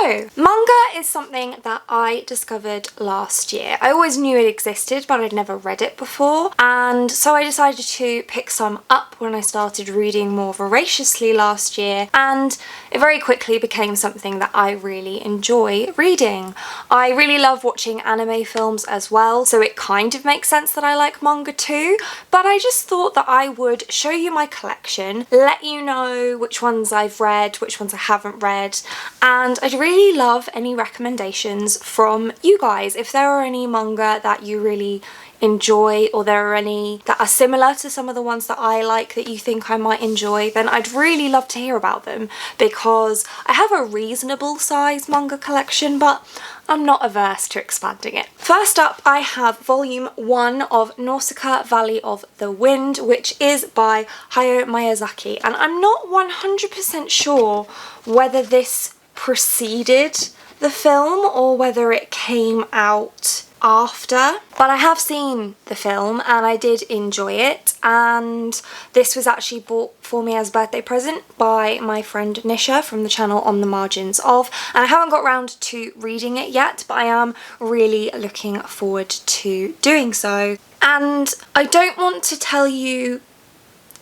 So, manga is something that I discovered last year. I always knew it existed, but I'd never read it before, and so I decided to pick some up when I started reading more voraciously last year, and it very quickly became something that I really enjoy reading. I really love watching anime films as well, so it kind of makes sense that I like manga too, but I just thought that I would show you my collection, let you know which ones I've read, which ones I haven't read, and I'd really love any recommendations from you guys. If there are any manga that you really enjoy, or there are any that are similar to some of the ones that I like that you think I might enjoy, then I'd really love to hear about them, because I have a reasonable size manga collection, but I'm not averse to expanding it. First up, I have volume 1 of Nausicaa Valley of the Wind, which is by Hayao Miyazaki, and I'm not 100% sure whether this preceded the film or whether it came out after, but I have seen the film and I did enjoy it, and this was actually bought for me as a birthday present by my friend Nisha from the channel On the Margins Of, and I haven't got round to reading it yet, but I am really looking forward to doing so. And I don't want to tell you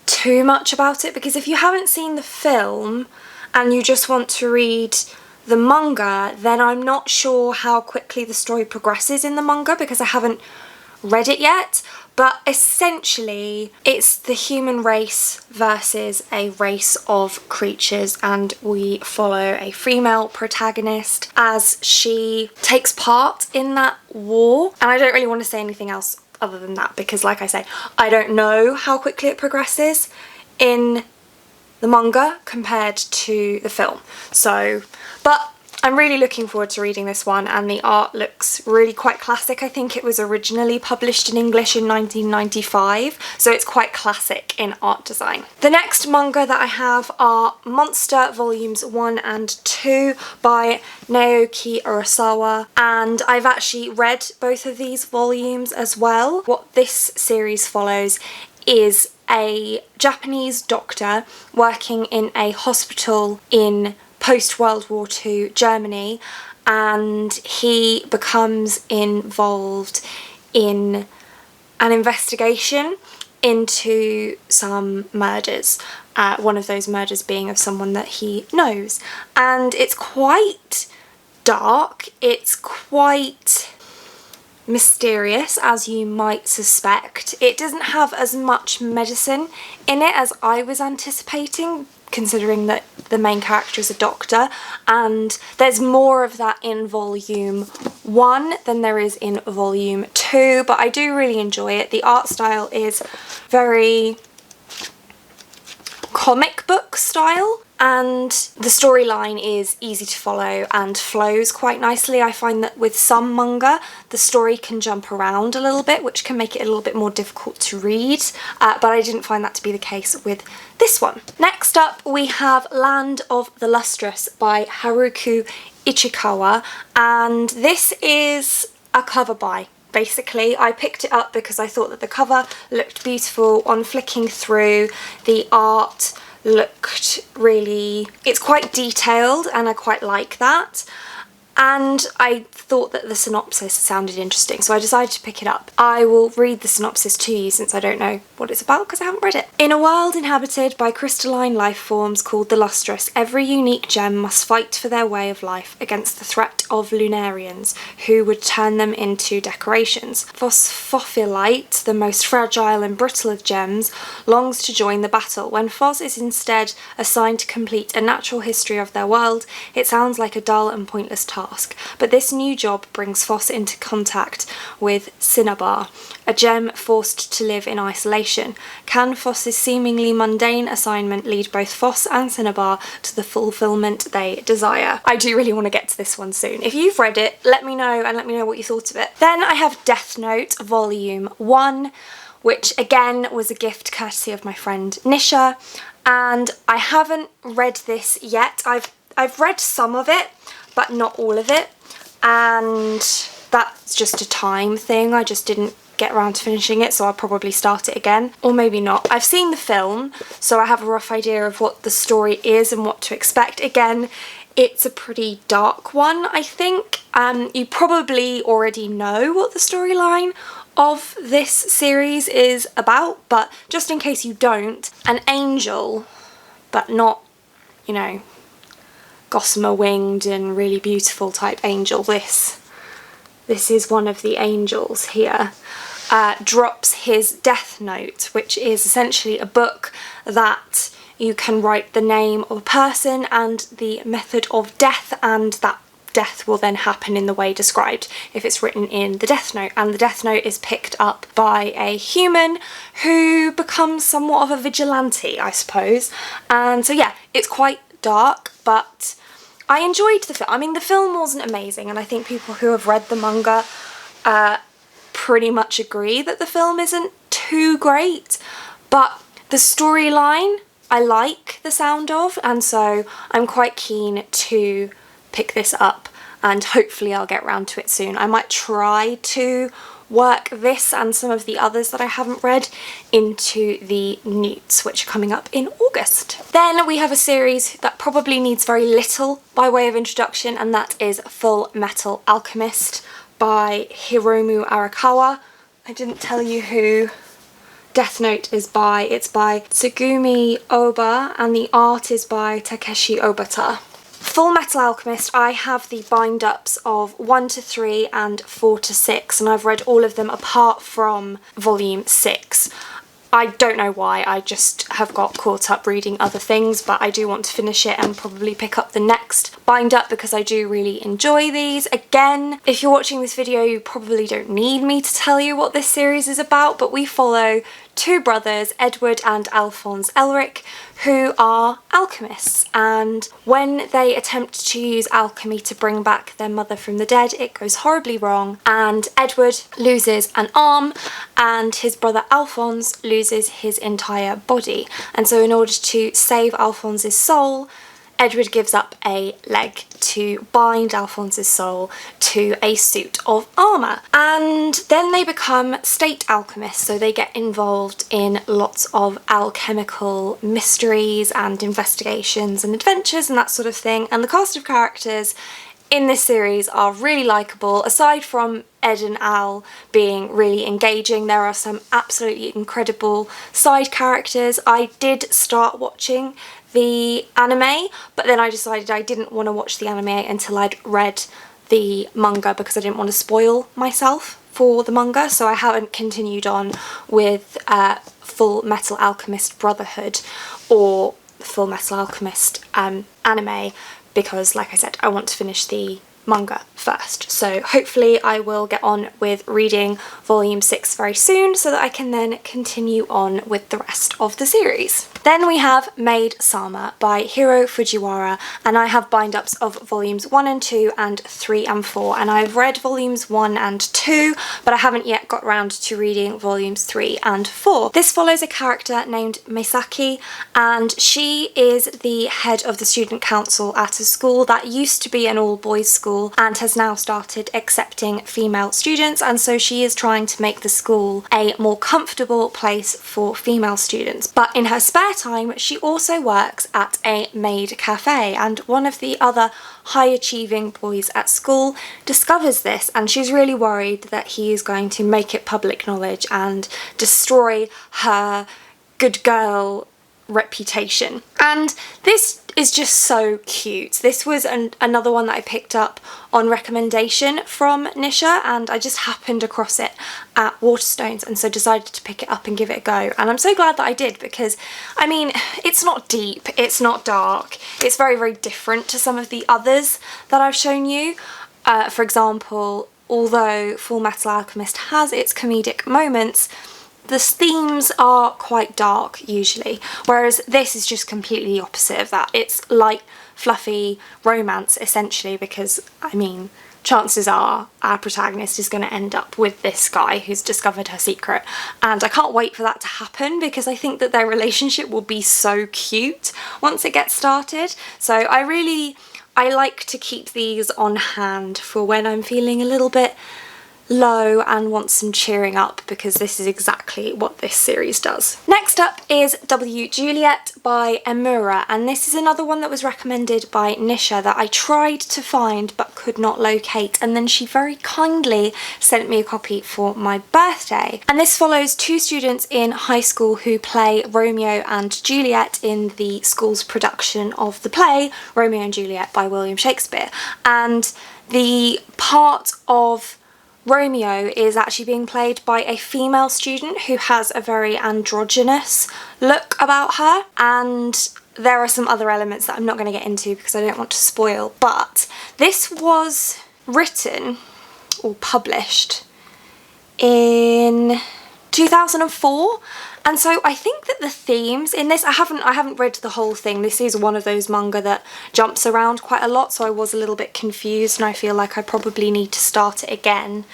too much about it, because if you haven't seen the film and you just want to read the manga, then I'm not sure how quickly the story progresses in the manga because I haven't read it yet. But essentially it's the human race versus a race of creatures, and we follow a female protagonist as she takes part in that war. And I don't really want to say anything else other than that, because like I say, I don't know how quickly it progresses in the manga compared to the film. So, but I'm really looking forward to reading this one, and the art looks really quite classic. I think it was originally published in English in 1995, so it's quite classic in art design. The next manga that I have are Monster Volumes 1 and 2 by Naoki Urasawa, and I've actually read both of these volumes as well. What this series follows is a Japanese doctor working in a hospital in post-World War II Germany, and he becomes involved in an investigation into some murders, one of those murders being of someone that he knows. And it's quite dark, it's quite mysterious, as you might suspect. It doesn't have as much medicine in it as I was anticipating, considering that the main character is a doctor, and there's more of that in volume 1 than there is in volume 2, but I do really enjoy it. The art style is very comic book style, and the storyline is easy to follow and flows quite nicely. I find that with some manga the story can jump around a little bit, which can make it a little bit more difficult to read, but I didn't find that to be the case with this one. Next up we have Land of the Lustrous by Haruki Ichikawa, and this is a cover buy. Basically, I picked it up because I thought that the cover looked beautiful. On flicking through, the art looked really, it's quite detailed and I quite like that, and I thought that the synopsis sounded interesting, so I decided to pick it up. I will read the synopsis to you since I don't know what it's about because I haven't read it. In a world inhabited by crystalline life forms called the Lustrous, every unique gem must fight for their way of life against the threat of Lunarians who would turn them into decorations. Phosphophylite, the most fragile and brittle of gems, longs to join the battle. When Phos is instead assigned to complete a natural history of their world, it sounds like a dull and pointless task. But this new job brings Phos into contact with Cinnabar, a gem forced to live in isolation. Can Phos's seemingly mundane assignment lead both Phos and Cinnabar to the fulfillment they desire? I do really want to get to this one soon. If you've read it, let me know, and let me know what you thought of it. Then I have Death Note Volume 1, which again was a gift courtesy of my friend Nisha, and I haven't read this yet. I've read some of it, but not all of it, and that's just a time thing. I just didn't get around to finishing it, so I'll probably start it again, or maybe not. I've seen the film, so I have a rough idea of what the story is and what to expect. Again, it's a pretty dark one, I think. You probably already know what the storyline of this series is about, but just in case you don't, an angel, but not, you know, gossamer winged and really beautiful type angel. This is one of the angels here, drops his death note, which is essentially a book that you can write the name of a person and the method of death, and that death will then happen in the way described if it's written in the death note. And the death note is picked up by a human who becomes somewhat of a vigilante, I suppose. And so yeah, it's quite dark, but I enjoyed the film. I mean, the film wasn't amazing, and I think people who have read the manga pretty much agree that the film isn't too great, but the storyline I like the sound of, and so I'm quite keen to pick this up, and hopefully I'll get round to it soon. I might try to work this and some of the others that I haven't read into the newts, which are coming up in August. Then we have a series that probably needs very little by way of introduction, and that is Full Metal Alchemist by Hiromu Arakawa. I didn't tell you who Death Note is by. It's by Tsugumi Oba, and the art is by Takeshi Obata. Full Metal Alchemist, I have the bind-ups of 1 to 3 and 4 to 6, and I've read all of them apart from volume 6. I don't know why, I just have got caught up reading other things, but I do want to finish it and probably pick up the next bind-up because I do really enjoy these. Again, if you're watching this video, you probably don't need me to tell you what this series is about, but we follow two brothers, Edward and Alphonse Elric, who are alchemists, and when they attempt to use alchemy to bring back their mother from the dead, it goes horribly wrong, and Edward loses an arm and his brother Alphonse loses his entire body. And so in order to save Alphonse's soul, Edward gives up a leg to bind Alphonse's soul to a suit of armour. And then they become state alchemists, so they get involved in lots of alchemical mysteries and investigations and adventures and that sort of thing. And the cast of characters in this series are really likeable. Aside from Ed and Al being really engaging, there are some absolutely incredible side characters. I did start watching the anime, but then I decided I didn't want to watch the anime until I'd read the manga because I didn't want to spoil myself for the manga, so I haven't continued on with Full Metal Alchemist Brotherhood or Full Metal Alchemist anime because, like I said, I want to finish the manga first. So hopefully I will get on with reading volume 6 very soon so that I can then continue on with the rest of the series. Then we have Maid Sama by Hiro Fujiwara, and I have bind-ups of volumes 1 and 2 and 3 and 4, and I've read volumes 1 and 2, but I haven't yet got round to reading volumes 3 and 4. This follows a character named Misaki, and she is the head of the student council at a school that used to be an all-boys school and has now started accepting female students, and so she is trying to make the school a more comfortable place for female students. But in her spare time, she also works at a maid cafe, and one of the other high achieving boys at school discovers this, and she's really worried that he is going to make it public knowledge and destroy her good girl reputation. And this is just so cute. This was another one that I picked up on recommendation from Nisha, and I just happened across it at Waterstones, and so decided to pick it up and give it a go. And I'm so glad that I did, because I mean, it's not deep, it's not dark, it's very, very different to some of the others that I've shown you. For example, although Full Metal Alchemist has its comedic moments, the themes are quite dark usually, whereas this is just completely the opposite of that. It's light, fluffy romance essentially, because I mean, chances are our protagonist is going to end up with this guy who's discovered her secret, and I can't wait for that to happen because I think that their relationship will be so cute once it gets started. So I like to keep these on hand for when I'm feeling a little bit low and want some cheering up, because this is exactly what this series does. Next up is W. Juliet by Emura, and this is another one that was recommended by Nisha that I tried to find but could not locate, and then she very kindly sent me a copy for my birthday. And this follows two students in high school who play Romeo and Juliet in the school's production of the play Romeo and Juliet by William Shakespeare. And the part of Romeo is actually being played by a female student who has a very androgynous look about her, and there are some other elements that I'm not going to get into because I don't want to spoil, but this was written or published in 2004, and so I think that the themes in this, I haven't read the whole thing. This is one of those manga that jumps around quite a lot, so I was a little bit confused, and I feel like I probably need to start it again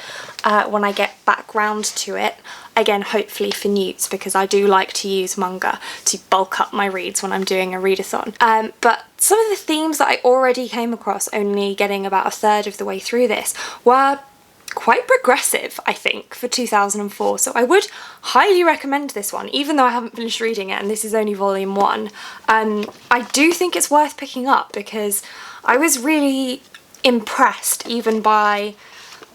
when I get back round to it. Again, hopefully for newts, because I do like to use manga to bulk up my reads when I'm doing a readathon. But some of the themes that I already came across, only getting about a third of the way through this, were quite progressive, I think, for 2004, so I would highly recommend this one, even though I haven't finished reading it and this is only volume 1. I do think it's worth picking up because I was really impressed, even by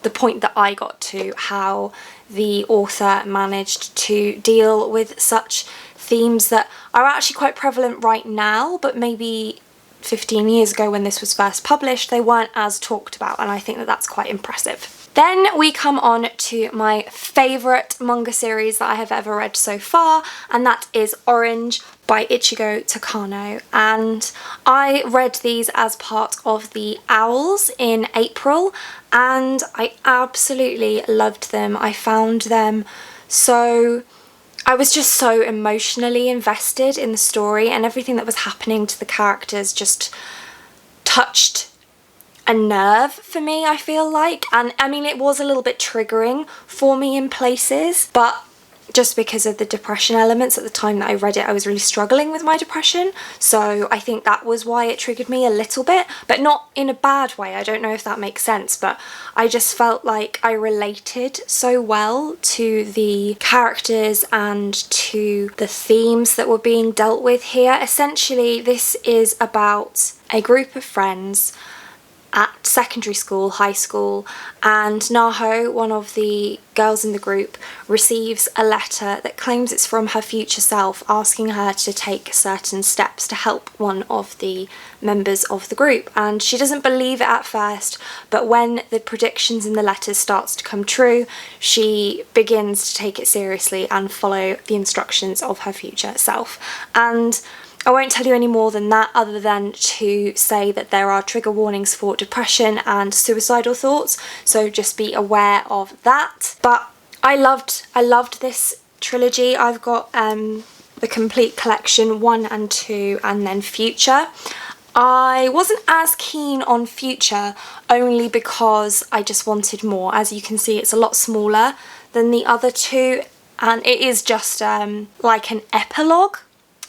the point that I got to, how the author managed to deal with such themes that are actually quite prevalent right now, but maybe 15 years ago when this was first published they weren't as talked about, and I think that that's quite impressive. Then we come on to my favourite manga series that I have ever read so far, and that is Orange by Ichigo Takano, and I read these as part of the Owls in April and I absolutely loved them. I found them I was just so emotionally invested in the story, and everything that was happening to the characters just touched a nerve for me, I feel like. And I mean, it was a little bit triggering for me in places, but just because of the depression elements at the time that I read it, I was really struggling with my depression, so I think that was why it triggered me a little bit, but not in a bad way. I don't know if that makes sense, but I just felt like I related so well to the characters and to the themes that were being dealt with here. Essentially, this is about a group of friends at secondary school, high school, and Naho, one of the girls in the group, receives a letter that claims it's from her future self, asking her to take certain steps to help one of the members of the group. And she doesn't believe it at first, but when the predictions in the letter starts to come true, she begins to take it seriously and follow the instructions of her future self. And I won't tell you any more than that, other than to say that there are trigger warnings for depression and suicidal thoughts, so just be aware of that. But I loved this trilogy. I've got the complete collection 1 and 2 and then Future. I wasn't as keen on Future only because I just wanted more. As you can see, it's a lot smaller than the other two, and it is just like an epilogue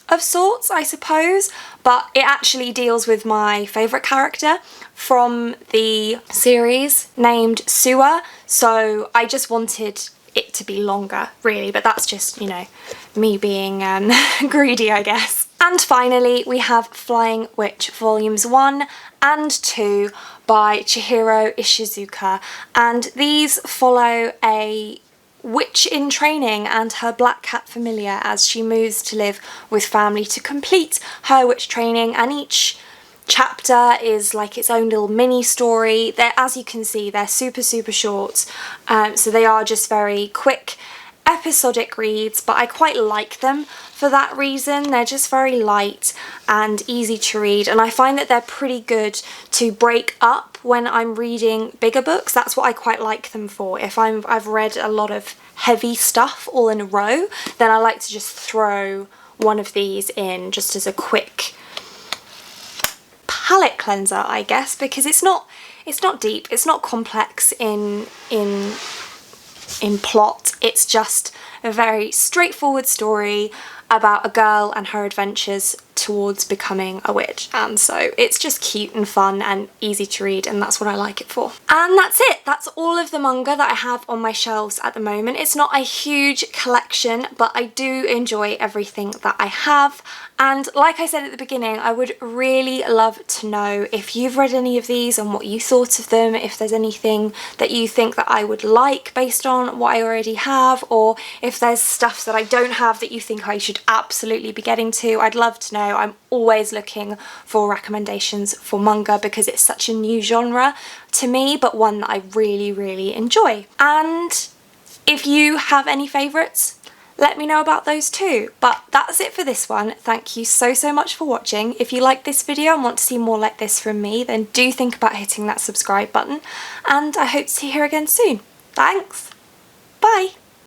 of sorts, I suppose, but it actually deals with my favourite character from the series named Suwa, so I just wanted it to be longer, really, but that's just, you know, me being greedy, I guess. And finally, we have Flying Witch Volumes 1 and 2 by Chihiro Ishizuka, and these follow a witch in training and her black cat familiar as she moves to live with family to complete her witch training, and each chapter is like its own little mini story. As you can see, they're super short, so they are just very quick episodic reads, but I quite like them for that reason. They're just very light and easy to read, and I find that they're pretty good to break up when I'm reading bigger books. That's what I quite like them for. If I've read a lot of heavy stuff all in a row, then I like to just throw one of these in just as a quick palette cleanser, I guess, because it's not deep, it's not complex in plot. It's just a very straightforward story, about a girl and her adventures towards becoming a witch, and so it's just cute and fun and easy to read, and that's what I like it for. And that's it. That's all of the manga that I have on my shelves at the moment. It's not a huge collection, but I do enjoy everything that I have. And like I said at the beginning, I would really love to know if you've read any of these and what you thought of them, if there's anything that you think that I would like based on what I already have, or if there's stuff that I don't have that you think I should absolutely be getting to. I'd love to know. I'm always looking for recommendations for manga because it's such a new genre to me, but one that I really, really enjoy. And if you have any favourites, let me know about those too. But that's it for this one. Thank you so much for watching. If you like this video and want to see more like this from me, then do think about hitting that subscribe button, and I hope to see you here again soon. Thanks. Bye.